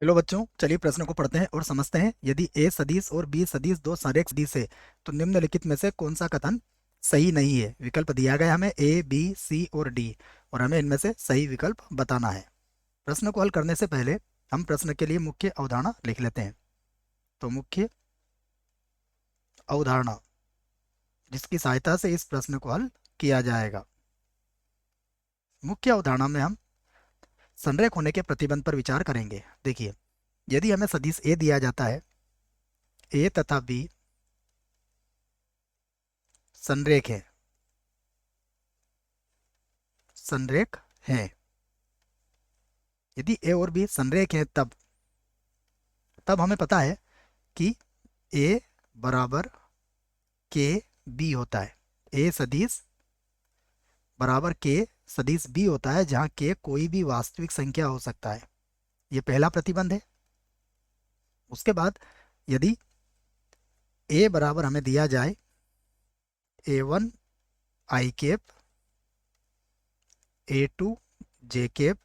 Hello बच्चों, चलिए प्रश्न को पढ़ते हैं और समझते हैं। यदि ए सदिश और बी सदिश दो संरेख सदिश है तो निम्नलिखित में से कौन सा कथन सही नहीं है। विकल्प दिया गया है हमें ए, बी, सी और डी, और हमें इनमें से सही विकल्प बताना है। प्रश्न को हल करने से पहले हम प्रश्न के लिए मुख्य अवधारणा लिख लेते हैं। तो मुख्य अवधारणा, जिसकी सहायता से इस प्रश्न को हल किया जाएगा। मुख्य अवधारणा में हम संरेख होने के प्रतिबंध पर विचार करेंगे। देखिए, यदि हमें सदिश ए दिया जाता है, ए तथा बी संरेख है, संरेख हैं। यदि ए और बी संरेख हैं तब तब हमें पता है कि ए बराबर के बी होता है। ए सदिश बराबर के सदिश बी होता है, जहाँ के कोई भी वास्तविक संख्या हो सकता है। ये पहला प्रतिबंध है। उसके बाद यदि ए बराबर हमें दिया जाए A1 आई कैप, A2 जे कैप,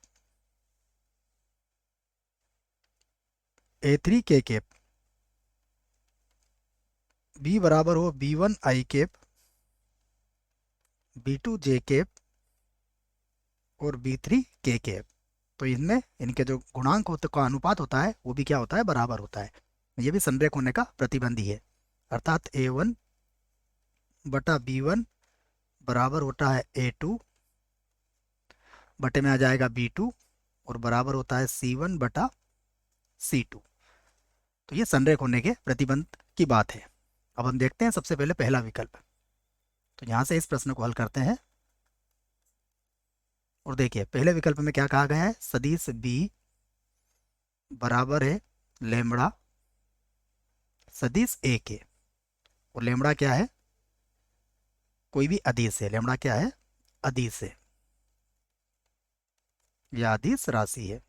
A3 के कैप, बी बराबर हो B1 आई कैप, B2 जे कैप और B3 के कैप, तो इनमें इनके जो गुणांक होते का अनुपात होता है वो भी क्या होता है, बराबर होता है। ये भी संरेख होने का प्रतिबंधी है। अर्थात A1 बटा B1 बराबर होता है A2, बटे में आ जाएगा B2, और बराबर होता है C1 बटा C2। तो ये संरेख होने के प्रतिबंध की बात है। अब हम देखते हैं सबसे पहले पहला विकल्प। तो यहाँ से इस प्रश्न को हल करते हैं और देखिए, पहले विकल्प में क्या कहा गया है, सदिश बी बराबर है लेमड़ा सदिश ए के। और लेमड़ा क्या है, कोई भी अदिश है। लेमड़ा क्या है, अदिश है या अदिश राशि है।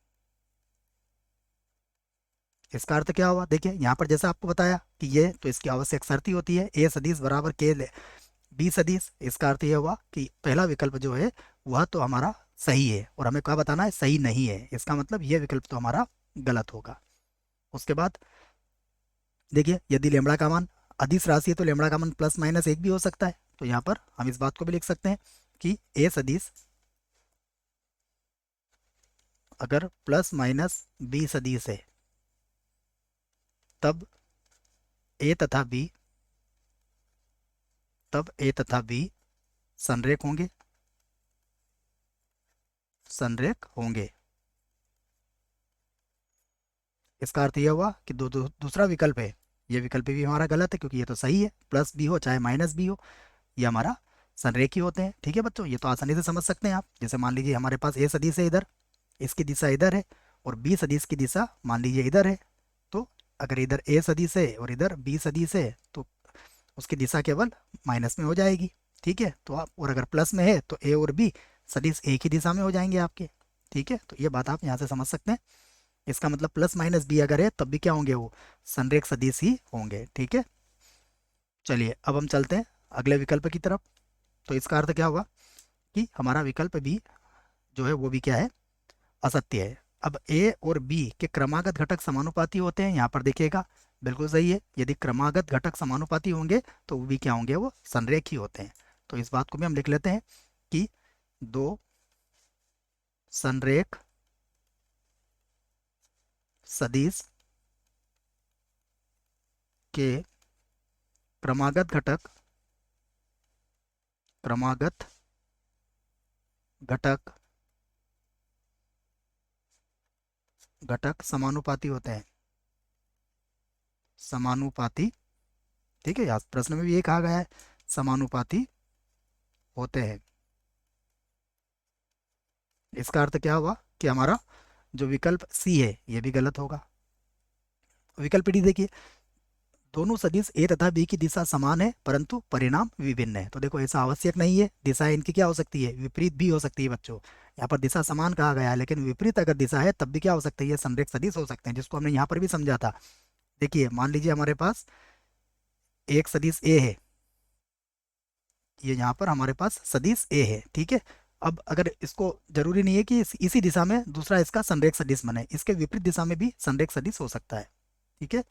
इसका अर्थ क्या हुआ, देखिए यहाँ पर जैसा आपको बताया कि ये तो इसकी आवश्यक शर्त ही होती है ए सदिश बराबर के बी सदिश। इसका अर्थ यह हुआ कि पहला विकल्प जो है वह तो हमारा सही है, और हमें क्या बताना है, सही नहीं है। इसका मतलब यह विकल्प तो हमारा गलत होगा। उसके बाद देखिए, यदि लेमड़ा का मान अदिश राशि है तो लेमड़ा का मान प्लस माइनस एक भी हो सकता है। तो यहाँ पर हम इस बात को भी लिख सकते हैं कि ए सदिश अगर प्लस माइनस बी सदिश है तब ए तथा बी संरेख होंगे, संरेख होंगे। इसका अर्थ यह हुआ कि दूसरा विकल्प है, ये विकल्प भी हमारा गलत है, क्योंकि ये तो सही है। प्लस भी हो चाहे माइनस भी हो, ये हमारा संरेखी होते हैं। ठीक है बच्चों, ये तो आसानी से समझ सकते हैं आप। जैसे मान लीजिए हमारे पास ए सदिश है इधर, इसकी दिशा इधर है, और बी सदिश की दिशा मान लीजिए इधर है। तो अगर इधर ए सदिश है और इधर बी सदिश है तो उसकी दिशा केवल माइनस में हो जाएगी। ठीक है, तो आप, और अगर प्लस में है तो ए और बी सदिश एक ही दिशा में हो जाएंगे आपके। ठीक है, तो ये बात आप यहाँ से समझ सकते हैं। इसका मतलब प्लस माइनस बी अगर है तब भी क्या होंगे, वो संरेख सदिश ही होंगे। ठीक है, चलिए अब हम चलते हैं अगले विकल्प की तरफ। तो इसका अर्थ क्या हुआ कि हमारा विकल्प बी जो है वो भी क्या है, असत्य है। अब ए और बी के क्रमागत घटक समानुपाती होते हैं, यहाँ पर देखिएगा बिल्कुल सही है। यदि क्रमागत घटक समानुपाती होंगे तो वो भी क्या होंगे, वो संरेखी होते हैं। तो इस बात को भी हम लिख लेते हैं कि दो संरेख सदिश के क्रमागत घटक क्रमागत घटक घटक समानुपाती होते हैं, समानुपाती। ठीक है, यहाँ प्रश्न में भी ये कहा गया है, समानुपाती होते हैं। इसका अर्थ क्या हुआ कि हमारा जो विकल्प सी है ये भी गलत होगा। विकल्प डी देखिए, दोनों सदिश ए तथा बी की दिशा समान है परंतु परिणाम विभिन्न है। तो देखो, ऐसा आवश्यक नहीं है। दिशा इनकी क्या हो सकती है, विपरीत भी हो सकती है बच्चों। यहाँ पर दिशा समान कहा गया है, लेकिन विपरीत अगर दिशा है तब भी क्या हो सकती है, संरेख सदिश हो सकते हैं, जिसको हमने यहाँ पर भी समझा था। देखिए, मान लीजिए हमारे पास एक सदिश ए है, ये यहाँ पर हमारे पास सदिश ए है। ठीक है, अब अगर इसको जरूरी नहीं है कि इसी दिशा में दूसरा इसका संरेख सदिश बने, इसके विपरीत दिशा में भी संरेख सदिश हो सकता है। ठीक है,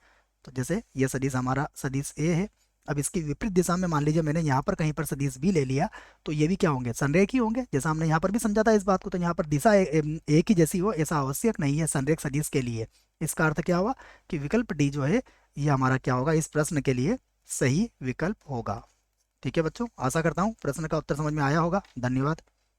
तो जैसे ये सदिश हमारा सदिश ए है, अब इसकी विपरीत दिशा में मान लीजिए मैंने यहाँ पर कहीं पर सदिश बी ले लिया, तो ये भी क्या होंगे, संरेख ही होंगे, जैसा हमने यहाँ पर भी समझा था इस बात को। तो यहाँ पर दिशा एक ही जैसी हो ऐसा आवश्यक नहीं है संरेख सदिश के लिए। इसका अर्थ क्या हुआ कि विकल्प डी जो है ये हमारा क्या होगा, इस प्रश्न के लिए सही विकल्प होगा। ठीक है बच्चों, आशा करता हूँ प्रश्न का उत्तर समझ में आया होगा। धन्यवाद।